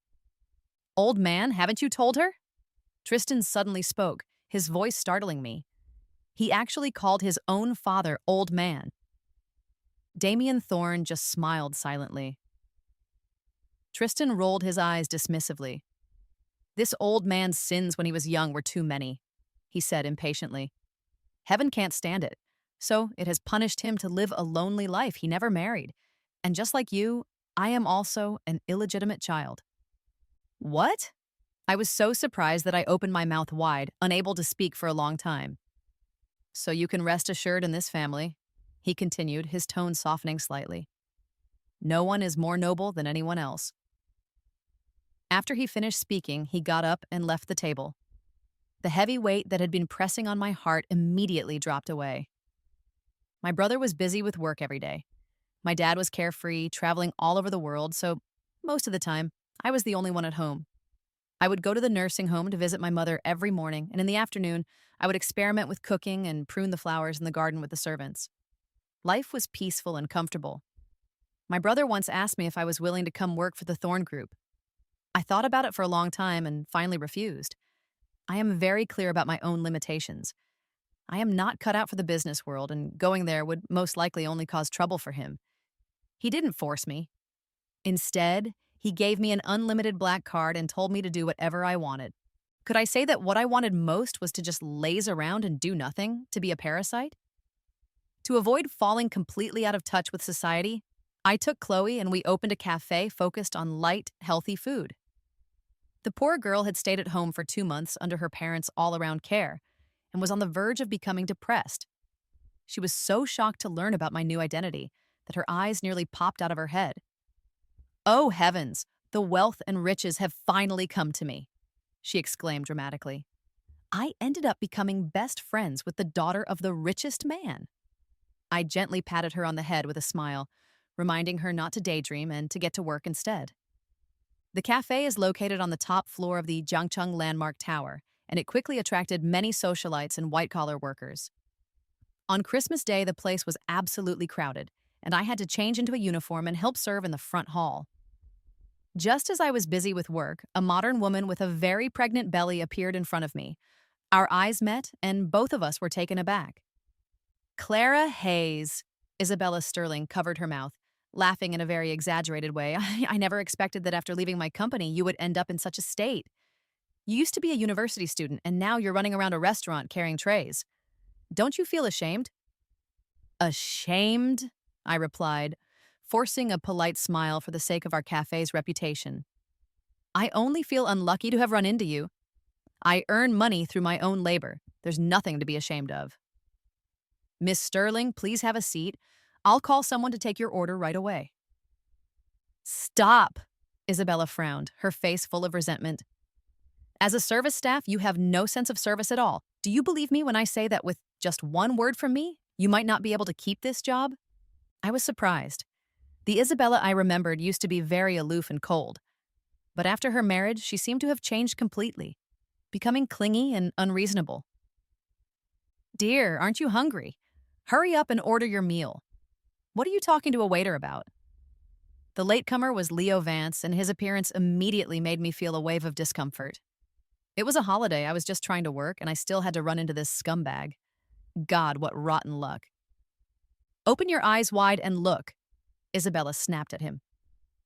"Old man, haven't you told her?" Tristan suddenly spoke, his voice startling me. He actually called his own father old man. Damien Thorne just smiled silently. Tristan rolled his eyes dismissively. "This old man's sins when he was young were too many," he said impatiently. "Heaven can't stand it, so it has punished him to live a lonely life. He never married. And just like you, I am also an illegitimate child." "What?" I was so surprised that I opened my mouth wide, unable to speak for a long time. "So you can rest assured in this family," he continued, his tone softening slightly. "No one is more noble than anyone else." After he finished speaking, he got up and left the table. The heavy weight that had been pressing on my heart immediately dropped away. My brother was busy with work every day. My dad was carefree, traveling all over the world, so most of the time, I was the only one at home. I would go to the nursing home to visit my mother every morning, and in the afternoon, I would experiment with cooking and prune the flowers in the garden with the servants. Life was peaceful and comfortable. My brother once asked me if I was willing to come work for the Thorne Group. I thought about it for a long time and finally refused. I am very clear about my own limitations. I am not cut out for the business world, and going there would most likely only cause trouble for him. He didn't force me. Instead, he gave me an unlimited black card and told me to do whatever I wanted. Could I say that what I wanted most was to just laze around and do nothing, to be a parasite? To avoid falling completely out of touch with society, I took Chloe and we opened a cafe focused on light, healthy food. The poor girl had stayed at home for 2 months under her parents' all-around care and was on the verge of becoming depressed. She was so shocked to learn about my new identity that her eyes nearly popped out of her head. "Oh heavens, the wealth and riches have finally come to me," she exclaimed dramatically. "I ended up becoming best friends with the daughter of the richest man." I gently patted her on the head with a smile, reminding her not to daydream and to get to work instead. The cafe is located on the top floor of the Jiangcheng Landmark Tower, and it quickly attracted many socialites and white-collar workers. On Christmas Day, the place was absolutely crowded, and I had to change into a uniform and help serve in the front hall. Just as I was busy with work, a modern woman with a very pregnant belly appeared in front of me. Our eyes met, and both of us were taken aback. "Clara Hayes," Isabella Sterling covered her mouth, laughing in a very exaggerated way. I never expected that after leaving my company, you would end up in such a state. You used to be a university student, and now you're running around a restaurant carrying trays. Don't you feel ashamed? Ashamed? I replied, forcing a polite smile for the sake of our cafe's reputation. I only feel unlucky to have run into you. I earn money through my own labor. There's nothing to be ashamed of. Miss Sterling, please have a seat. I'll call someone to take your order right away. Stop! Isabella frowned, her face full of resentment. As a service staff, you have no sense of service at all. Do you believe me when I say that with just one word from me, you might not be able to keep this job? I was surprised. The Isabella I remembered used to be very aloof and cold. But after her marriage, she seemed to have changed completely, becoming clingy and unreasonable. Dear, aren't you hungry? Hurry up and order your meal. What are you talking to a waiter about? The latecomer was Leo Vance, and his appearance immediately made me feel a wave of discomfort. It was a holiday, I was just trying to work, and I still had to run into this scumbag. God, what rotten luck. Open your eyes wide and look, Isabella snapped at him.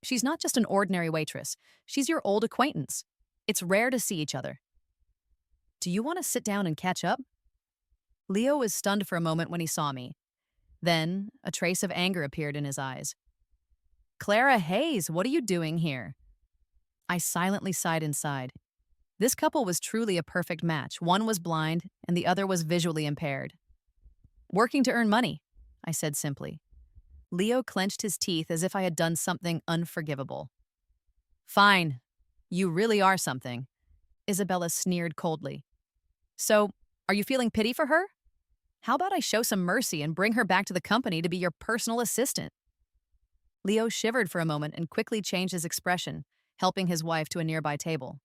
She's not just an ordinary waitress. She's your old acquaintance. It's rare to see each other. Do you want to sit down and catch up? Leo was stunned for a moment when he saw me. Then, a trace of anger appeared in his eyes. Clara Hayes, what are you doing here? I silently sighed inside. This couple was truly a perfect match. One was blind, and the other was visually impaired. Working to earn money, I said simply. Leo clenched his teeth as if I had done something unforgivable. Fine. You really are something, Isabella sneered coldly. So, are you feeling pity for her? How about I show some mercy and bring her back to the company to be your personal assistant? Leo shivered for a moment and quickly changed his expression, helping his wife to a nearby table.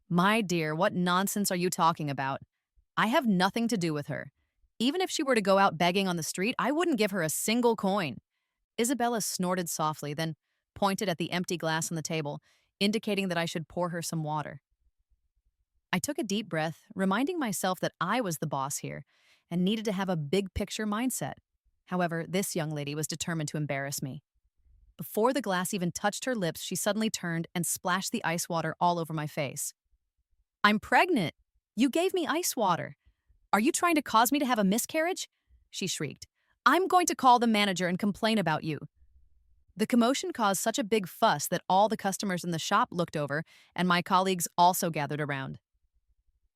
My dear, what nonsense are you talking about? I have nothing to do with her. Even if she were to go out begging on the street, I wouldn't give her a single coin. Isabella snorted softly, then pointed at the empty glass on the table, indicating that I should pour her some water. I took a deep breath, reminding myself that I was the boss here and needed to have a big-picture mindset. However, this young lady was determined to embarrass me. Before the glass even touched her lips, she suddenly turned and splashed the ice water all over my face. I'm pregnant! You gave me ice water! Are you trying to cause me to have a miscarriage? She shrieked. I'm going to call the manager and complain about you. The commotion caused such a big fuss that all the customers in the shop looked over, and my colleagues also gathered around.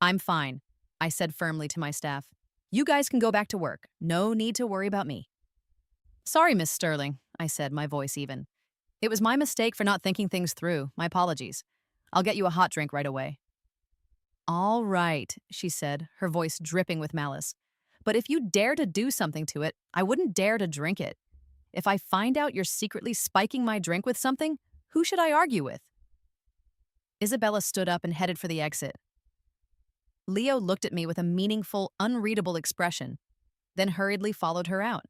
I'm fine, I said firmly to my staff. You guys can go back to work. No need to worry about me. Sorry, Miss Sterling, I said, my voice even. It was my mistake for not thinking things through. My apologies. I'll get you a hot drink right away. All right, she said, her voice dripping with malice. But if you dare to do something to it, I wouldn't dare to drink it. If I find out you're secretly spiking my drink with something, who should I argue with? Isabella stood up and headed for the exit. Leo looked at me with a meaningful, unreadable expression, then hurriedly followed her out.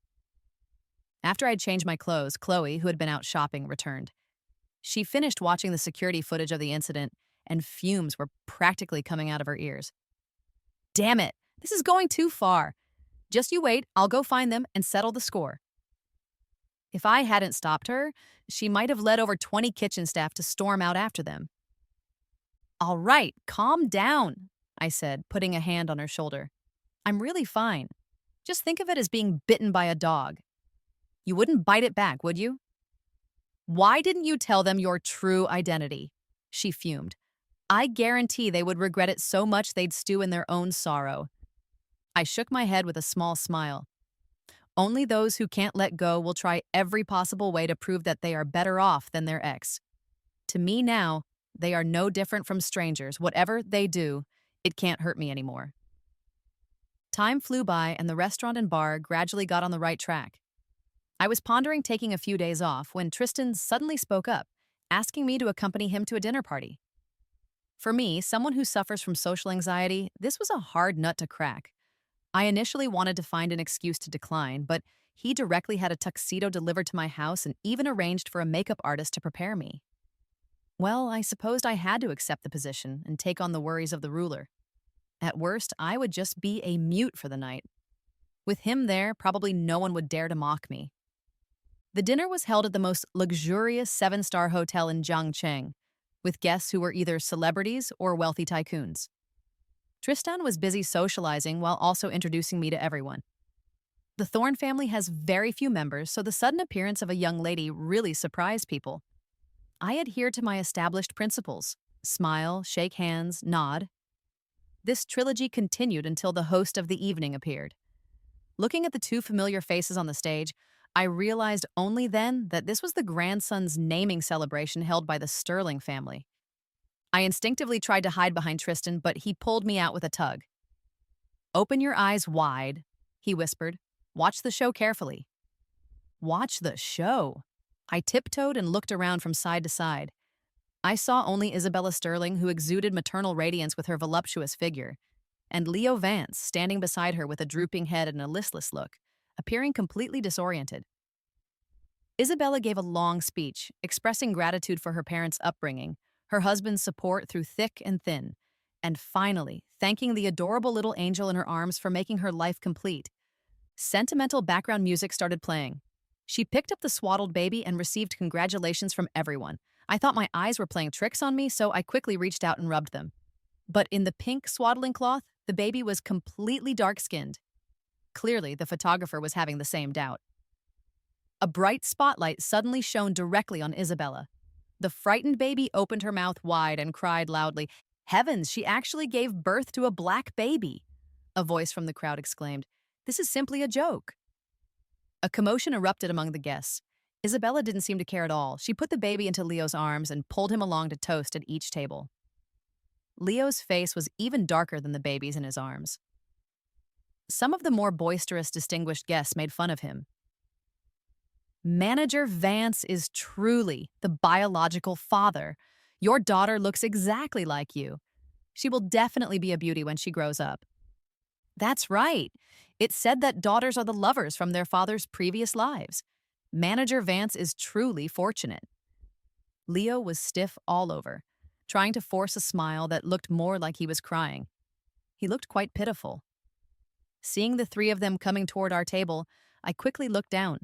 After I'd changed my clothes, Chloe, who had been out shopping, returned. She finished watching the security footage of the incident, and fumes were practically coming out of her ears. Damn it! This is going too far. Just you wait, I'll go find them and settle the score. If I hadn't stopped her, she might have led over 20 kitchen staff to storm out after them. All right, calm down, I said, putting a hand on her shoulder. I'm really fine. Just think of it as being bitten by a dog. You wouldn't bite it back, would you? Why didn't you tell them your true identity? She fumed. I guarantee they would regret it so much they'd stew in their own sorrow. I shook my head with a small smile. Only those who can't let go will try every possible way to prove that they are better off than their ex. To me now, they are no different from strangers. Whatever they do, it can't hurt me anymore. Time flew by and the restaurant and bar gradually got on the right track. I was pondering taking a few days off when Tristan suddenly spoke up, asking me to accompany him to a dinner party. For me, someone who suffers from social anxiety, this was a hard nut to crack. I initially wanted to find an excuse to decline, but he directly had a tuxedo delivered to my house and even arranged for a makeup artist to prepare me. Well, I supposed I had to accept the position and take on the worries of the ruler. At worst, I would just be a mute for the night. With him there, probably no one would dare to mock me. The dinner was held at the most luxurious seven-star hotel in Jiangcheng, with guests who were either celebrities or wealthy tycoons. Tristan was busy socializing while also introducing me to everyone. The Thorne family has very few members, so the sudden appearance of a young lady really surprised people. I adhered to my established principles: smile, shake hands, nod. This trilogy continued until the host of the evening appeared. Looking at the two familiar faces on the stage, I realized only then that this was the grandson's naming celebration held by the Sterling family. I instinctively tried to hide behind Tristan, but he pulled me out with a tug. "Open your eyes wide," he whispered. "Watch the show carefully." Watch the show. I tiptoed and looked around from side to side. I saw only Isabella Sterling, who exuded maternal radiance with her voluptuous figure, and Leo Vance standing beside her with a drooping head and a listless look, appearing completely disoriented. Isabella gave a long speech, expressing gratitude for her parents' upbringing, her husband's support through thick and thin, and finally, thanking the adorable little angel in her arms for making her life complete. Sentimental background music started playing. She picked up the swaddled baby and received congratulations from everyone. I thought my eyes were playing tricks on me, so I quickly reached out and rubbed them. But in the pink swaddling cloth, the baby was completely dark-skinned. Clearly, the photographer was having the same doubt. A bright spotlight suddenly shone directly on Isabella. The frightened baby opened her mouth wide and cried loudly. "Heavens, she actually gave birth to a black baby!" A voice from the crowd exclaimed. "This is simply a joke." A commotion erupted among the guests. Isabella didn't seem to care at all. She put the baby into Leo's arms and pulled him along to toast at each table. Leo's face was even darker than the baby's in his arms. Some of the more boisterous distinguished guests made fun of him. "Manager Vance is truly the biological father. Your daughter looks exactly like you. She will definitely be a beauty when she grows up." That's right. It said that daughters are the lovers from their father's previous lives. Manager Vance is truly fortunate. Leo was stiff all over, trying to force a smile that looked more like he was crying. He looked quite pitiful. Seeing the three of them coming toward our table, I quickly looked down.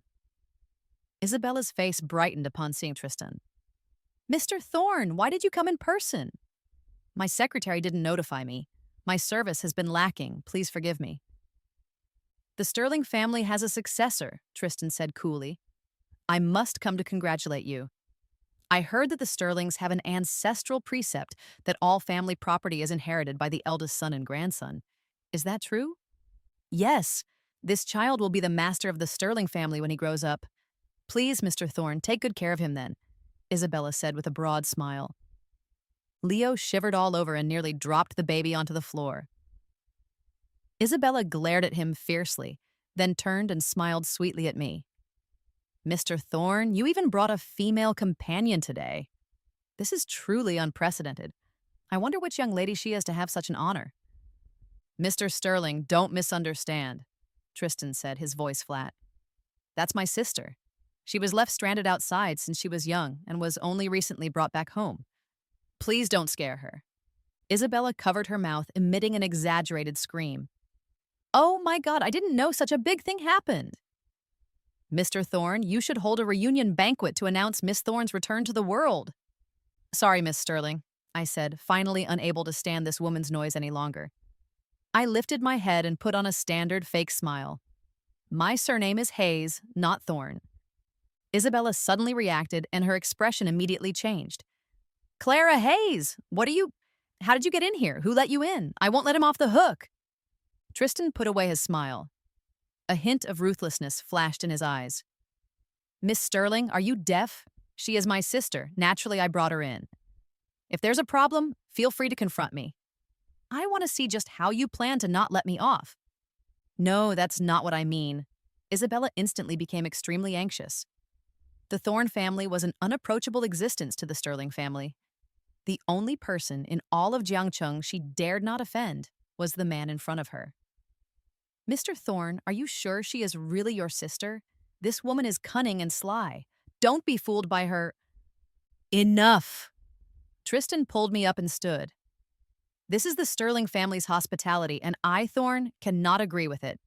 Isabella's face brightened upon seeing Tristan. "Mr. Thorne, why did you come in person?" "My secretary didn't notify me. My service has been lacking. Please forgive me." "The Sterling family has a successor," Tristan said coolly. "I must come to congratulate you. I heard that the Sterlings have an ancestral precept that all family property is inherited by the eldest son and grandson. Is that true?" "Yes. This child will be the master of the Sterling family when he grows up. Please, Mr. Thorne, take good care of him then," Isabella said with a broad smile. Leo shivered all over and nearly dropped the baby onto the floor. Isabella glared at him fiercely, then turned and smiled sweetly at me. "Mr. Thorne, you even brought a female companion today. This is truly unprecedented. I wonder which young lady she is to have such an honor." "Mr. Sterling, don't misunderstand," Tristan said, his voice flat. "That's my sister. She was left stranded outside since she was young and was only recently brought back home. Please don't scare her." Isabella covered her mouth, emitting an exaggerated scream. "Oh my God, I didn't know such a big thing happened." "Mr. Thorne, you should hold a reunion banquet to announce Miss Thorne's return to the world." "Sorry, Miss Sterling," I said, finally unable to stand this woman's noise any longer. I lifted my head and put on a standard fake smile. "My surname is Hayes, not Thorne." Isabella suddenly reacted, and her expression immediately changed. "Clara Hayes, how did you get in here? Who let you in? I won't let him off the hook." Tristan put away his smile. A hint of ruthlessness flashed in his eyes. "Miss Sterling, are you deaf? She is my sister. Naturally, I brought her in. If there's a problem, feel free to confront me. I want to see just how you plan to not let me off." "No, that's not what I mean." Isabella instantly became extremely anxious. The Thorne family was an unapproachable existence to the Sterling family. The only person in all of Jiangcheng she dared not offend was the man in front of her. "Mr. Thorne, are you sure she is really your sister? This woman is cunning and sly. Don't be fooled by her." "Enough!" Tristan pulled me up and stood. "This is the Sterling family's hospitality, and I, Thorne, cannot agree with it.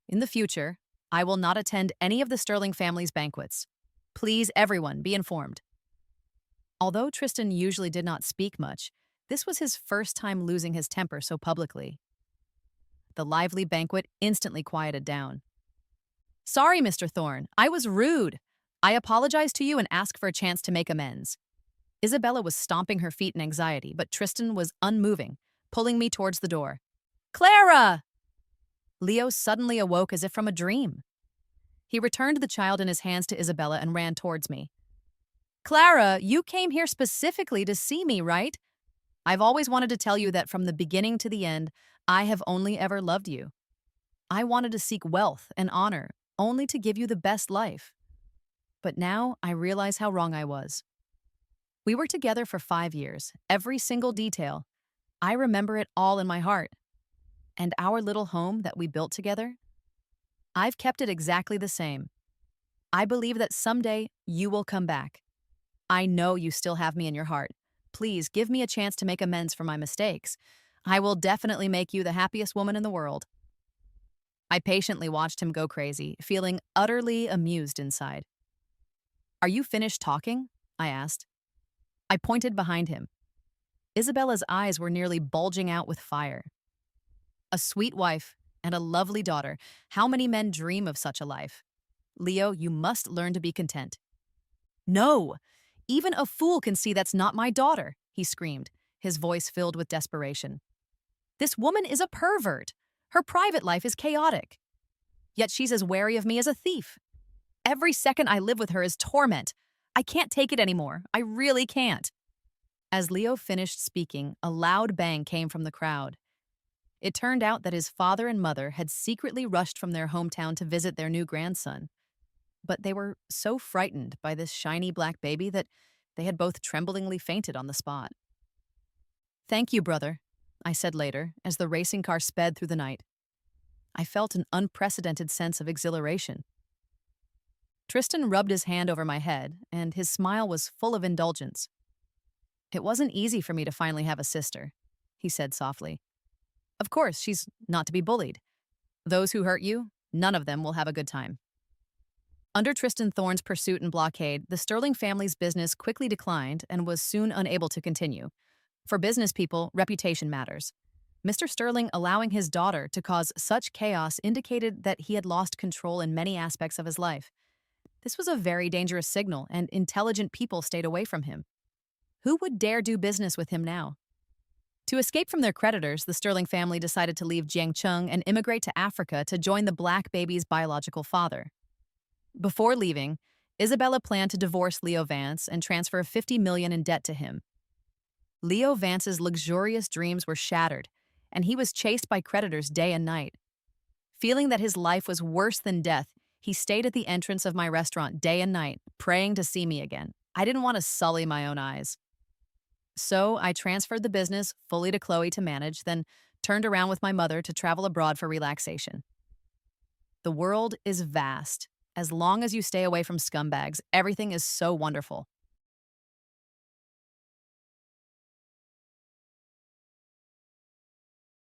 In the future, I will not attend any of the Sterling family's banquets. Please, everyone, be informed. Although Tristan usually did not speak much, this was his first time losing his temper so publicly. The lively banquet instantly quieted down. Sorry, Mr. Thorne, I was rude. I apologize to you and ask for a chance to make amends. Isabella was stomping her feet in anxiety, but Tristan was unmoving, pulling me towards the door. Clara! Leo suddenly awoke as if from a dream. He returned the child in his hands to Isabella and ran towards me. Clara, you came here specifically to see me, right? I've always wanted to tell you that from the beginning to the end, I have only ever loved you. I wanted to seek wealth and honor, only to give you the best life. But now I realize how wrong I was. We were together for 5 years, every single detail. I remember it all in my heart. And our little home that we built together? I've kept it exactly the same. I believe that someday you will come back. I know you still have me in your heart. Please give me a chance to make amends for my mistakes. I will definitely make you the happiest woman in the world. I patiently watched him go crazy, feeling utterly amused inside. Are you finished talking? I asked. I pointed behind him. Isabella's eyes were nearly bulging out with fire. A sweet wife and a lovely daughter. How many men dream of such a life? Leo, you must learn to be content. No! Even a fool can see that's not my daughter, he screamed, his voice filled with desperation. This woman is a pervert. Her private life is chaotic. Yet she's as wary of me as a thief. Every second I live with her is torment. I can't take it anymore. I really can't. As Leo finished speaking, a loud bang came from the crowd. It turned out that his father and mother had secretly rushed from their hometown to visit their new grandson. But they were so frightened by this shiny black baby that they had both tremblingly fainted on the spot. Thank you, brother, I said later, as the racing car sped through the night. I felt an unprecedented sense of exhilaration. Tristan rubbed his hand over my head, and his smile was full of indulgence. It wasn't easy for me to finally have a sister, he said softly. Of course, she's not to be bullied. Those who hurt you, none of them will have a good time. Under Tristan Thorne's pursuit and blockade, the Sterling family's business quickly declined and was soon unable to continue. For business people, reputation matters. Mr. Sterling allowing his daughter to cause such chaos indicated that he had lost control in many aspects of his life. This was a very dangerous signal, and intelligent people stayed away from him. Who would dare do business with him now? To escape from their creditors, the Sterling family decided to leave Jiangcheng and immigrate to Africa to join the black baby's biological father. Before leaving, Isabella planned to divorce Leo Vance and transfer $50 million in debt to him. Leo Vance's luxurious dreams were shattered, and he was chased by creditors day and night. Feeling that his life was worse than death, he stayed at the entrance of my restaurant day and night, praying to see me again. I didn't want to sully my own eyes. So I transferred the business fully to Chloe to manage, then turned around with my mother to travel abroad for relaxation. The world is vast. As long as you stay away from scumbags, everything is so wonderful.